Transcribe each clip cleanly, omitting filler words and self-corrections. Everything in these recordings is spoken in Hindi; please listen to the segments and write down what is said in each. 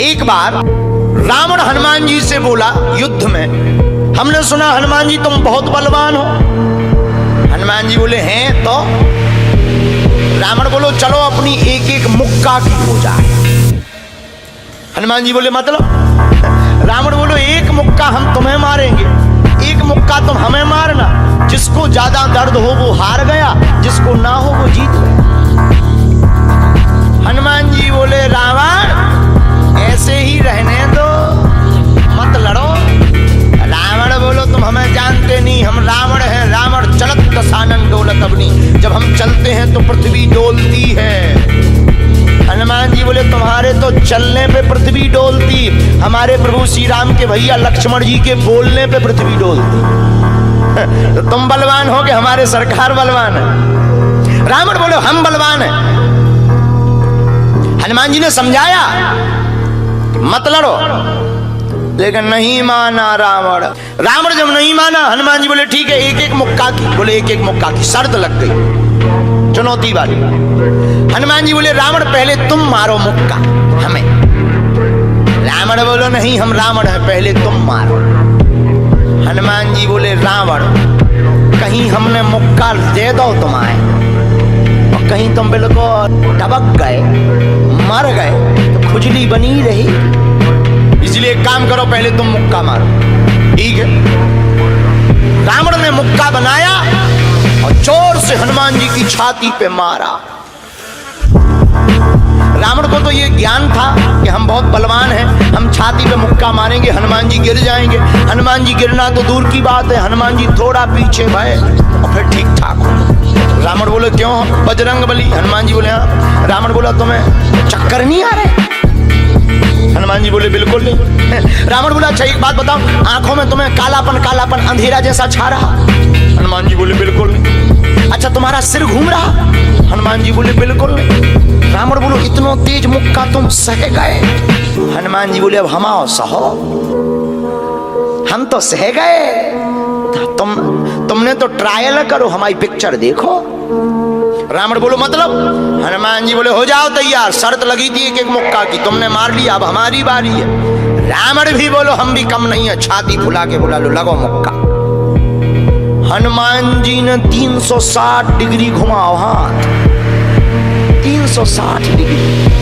एक बार रावण हनुमान जी से बोला युद्ध में, हमने सुना हनुमान जी तुम बहुत बलवान हो। हनुमान जी बोले हैं तो? रावण बोलो चलो अपनी एक एक मुक्का की हो जाए। हनुमान जी बोले मतलब? रावण बोलो एक मुक्का हम तुम्हें मारेंगे, एक मुक्का तुम हमें मारना। जिसको ज्यादा दर्द हो वो हार गया, जिसको ना हो वो जीत गया। हनुमान जी बोले रावण ऐसे ही रहने दो, मत लड़ो। रावण बोलो तुम हमें जानते नहीं, हम रावण हैं। रावण चलत दसानन डोलत अग्नि, जब हम चलते हैं तो पृथ्वी डोलती है। हनुमान जी बोले तुम्हारे तो चलने पे पृथ्वी डोलती, हमारे प्रभु श्री राम के भैया लक्ष्मण जी के बोलने पे पृथ्वी डोलती। तो तुम बलवान हो कि हमारे सरकार बलवान है? रावण बोले हम बलवान हैं। हनुमान जी ने समझाया मत लड़ो, लेकिन नहीं माना रावण। रावण जब नहीं माना, हनुमान जी बोले ठीक है एक एक मुक्का की। बोले एक एक मुक्का की शर्त लग गई, चुनौती वाली। हनुमान जी बोले रावण पहले तुम मारो मुक्का हमें। रावण बोलो नहीं हम रावण हैं, पहले तुम मारो। हनुमान जी बोले रावण कहीं हमने मुक्का दे दो तुम्हारे और कहीं तुम बिल्कुल टबक गए मर गए तो खुजली बनी रही, इसलिए एक काम करो पहले तुम मुक्का मारो। ठीक है। रावण ने मुक्का बनाया और जोर से हनुमान जी की छाती पे मारा। रावण को तो ये ज्ञान था कि हम बहुत बलवान हैं, हम छाती पे मुक्का मारेंगे हनुमान जी गिर जाएंगे। हनुमान जी गिरना तो दूर की बात है, हनुमान जी थोड़ा पीछे भय और फिर ठीक ठाक हो। रावण बोले क्यों बजरंग बली? हनुमान जी बोले हाँ। रावण बोला तुम्हें चक्कर नहीं आ रहे? हनुमान जी बोले बिल्कुल नहीं। रावण बोला अच्छा एक बात बताओ, आंखों में तुम्हें कालापन अंधेरा जैसा छा रहा? हनुमान जी बोले बिल्कुल नहीं। अच्छा तुम्हारा सिर घूम रहा? हनुमान जी बोले बिल्कुल नहीं। रावण बोलो इतना तेज मुक्का तुम सह गए? हनुमान जी बोले अब हम आओ सहो, हम तो सह गए, तुमने तो ट्रायल करो, हमारी पिक्चर देखो। रावण बोलो मतलब? हनुमान जी बोले हो जाओ तैयार, शर्त लगी थी एक एक मुक्का की, तुमने मार लिया, अब हमारी बारी है। रावण भी बोलो हम भी कम नहीं है, छाती फुला के बोला लो लगो मुक्का। हनुमान जी ने 360 डिग्री घुमाओ हाथ, 360 डिग्री।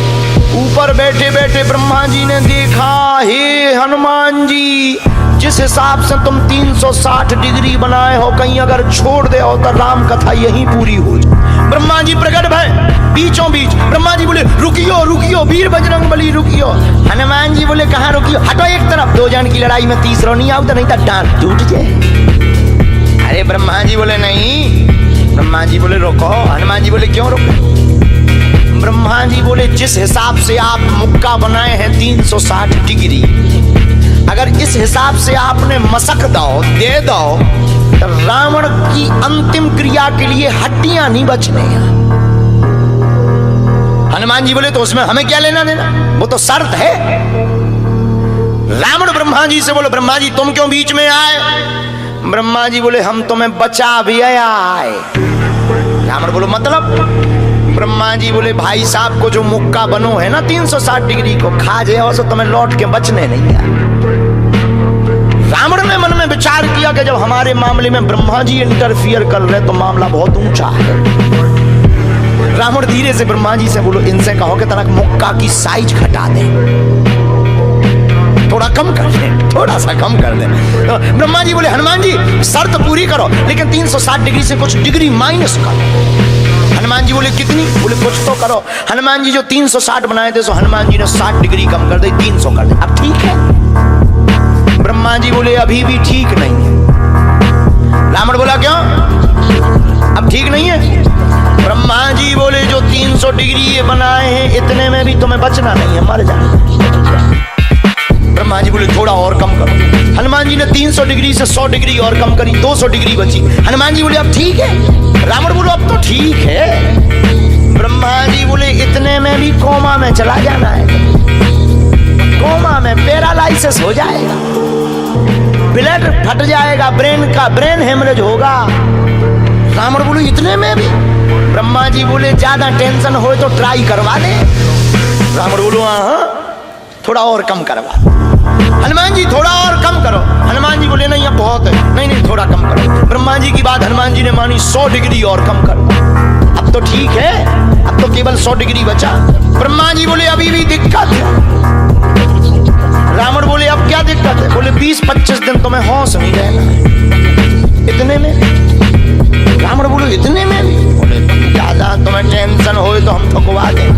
ऊपर बैठे बैठे ब्रह्मा जी ने देखा, हे हनुमान जी जिस हिसाब से तुम 360 डिग्री बनाए हो, कहीं अगर छोड़ दे हो तो राम कथा यहीं पूरी हो जाए। ब्रह्मा जी प्रकट भय बीचों बीच। ब्रह्मा जी बोले रुकियो रुकियो वीर बजरंग बली रुकियो। हनुमान जी बोले कहाँ रुकियो? हटो एक तरफ, दो जन की लड़ाई में तीसरा नहीं आओ तो नहीं तो डांट टूट जाए। अरे ब्रह्मा जी बोले नहीं। ब्रह्मा जी बोले रोको। हनुमान जी बोले क्यों रोको? ब्रह्मा जी बोले जिस हिसाब से आप मुक्का बनाए हैं 360 डिग्री, अगर इस हिसाब से आपने मसक दो दे दो तो रावण की अंतिम क्रिया के लिए हड्डियां नहीं बचने। हनुमान जी बोले तो उसमें हमें क्या लेना देना, वो तो शर्त है। रावण ब्रह्मा जी से बोले ब्रह्मा जी तुम क्यों बीच में आए? ब्रह्मा जी बोले हम तुम्हें बचा भी आए। रावण बोलो मतलब? ब्रह्मा जी बोले भाई साहब को जो मुक्का बनो है ना 360 डिग्री को खा जाए तो तुम्हें लौट के बचने नहीं है। रावण ने मन में विचार किया कि जब हमारे मामले में ब्रह्मा जी इंटरफियर कर रहे तो मामला बहुत ऊंचा है। रावण धीरे से ब्रह्मा जी से बोलो इनसे कहो कि तनक मुक्का की साइज घटा दे, थोड़ा कम कर दे, थोड़ा सा कम कर दे। तो ब्रह्मा जी बोले हनुमान जी शर्त पूरी करो लेकिन 360 डिग्री से कुछ डिग्री माइनस करो। हनुमान जी बोले कितनी? बोले कुछ तो करो। हनुमान जी जो 360 बनाए थे सो हनुमान जी ने 60 डिग्री कम कर दी, 300 कर दी। अब ठीक है? ब्रह्मा जी बोले अभी भी ठीक नहीं है। रावण बोला क्यों अब ठीक नहीं है? ब्रह्मा जी बोले जो 300 डिग्री ये बनाए हैं इतने में भी तुम्हें बचना नहीं है, मर जाना। ब्रह्मा जी बोले थोड़ा और कम करो। हनुमान जी ने 300 डिग्री से 100 डिग्री और कम करी, 200 डिग्री बची। हनुमान जी बोले अब ठीक है? रावण बोलो अब तो ठीक है। ब्रह्मा जी बोले इतने में भी कोमा में चला जाना है, कोमा में पैरालाइसिस हो जाएगा, ब्लड फट जाएगा, ब्रेन हेमरेज होगा। रावण बोले इतने में भी? ब्रह्मा जी बोले ज्यादा टेंशन हो तो ट्राई करवा दे। रावण बोलो हाँ। थोड़ा और कम करवा। हनुमान जी थोड़ा और कम करो। हनुमान जी बोले नहीं अब बहुत है, नहीं नहीं थोड़ा कम करो। ब्रह्मा जी की बात हनुमान जी ने मानी, 100 डिग्री और कम करो। अब तो ठीक है, अब तो केवल 100 डिग्री बचा। ब्रह्मा जी बोले अभी भी दिक्कत है। रावण बोले अब क्या दिक्कत है? बोले 20-25 दिन तुम्हें होश नहीं रहना है। इतने में? रावण बोले इतने में भी? बोले ज्यादा तुम्हें टेंशन हो तो हम ठुकवा दें।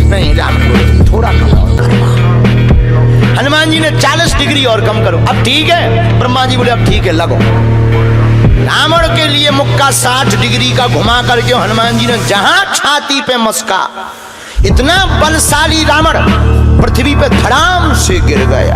नहीं, रावण बोले थोड़ा कम और। हनुमान जी ने 40 डिग्री और कम करो। अब ठीक है? ब्रह्मा जी बोले अब ठीक है लगो। रावण के लिए मुक्का 60 डिग्री का घुमा करके हनुमान जी ने जहां छाती पे मस्का, इतना बलशाली रावण पृथ्वी पे धड़ाम से गिर गया।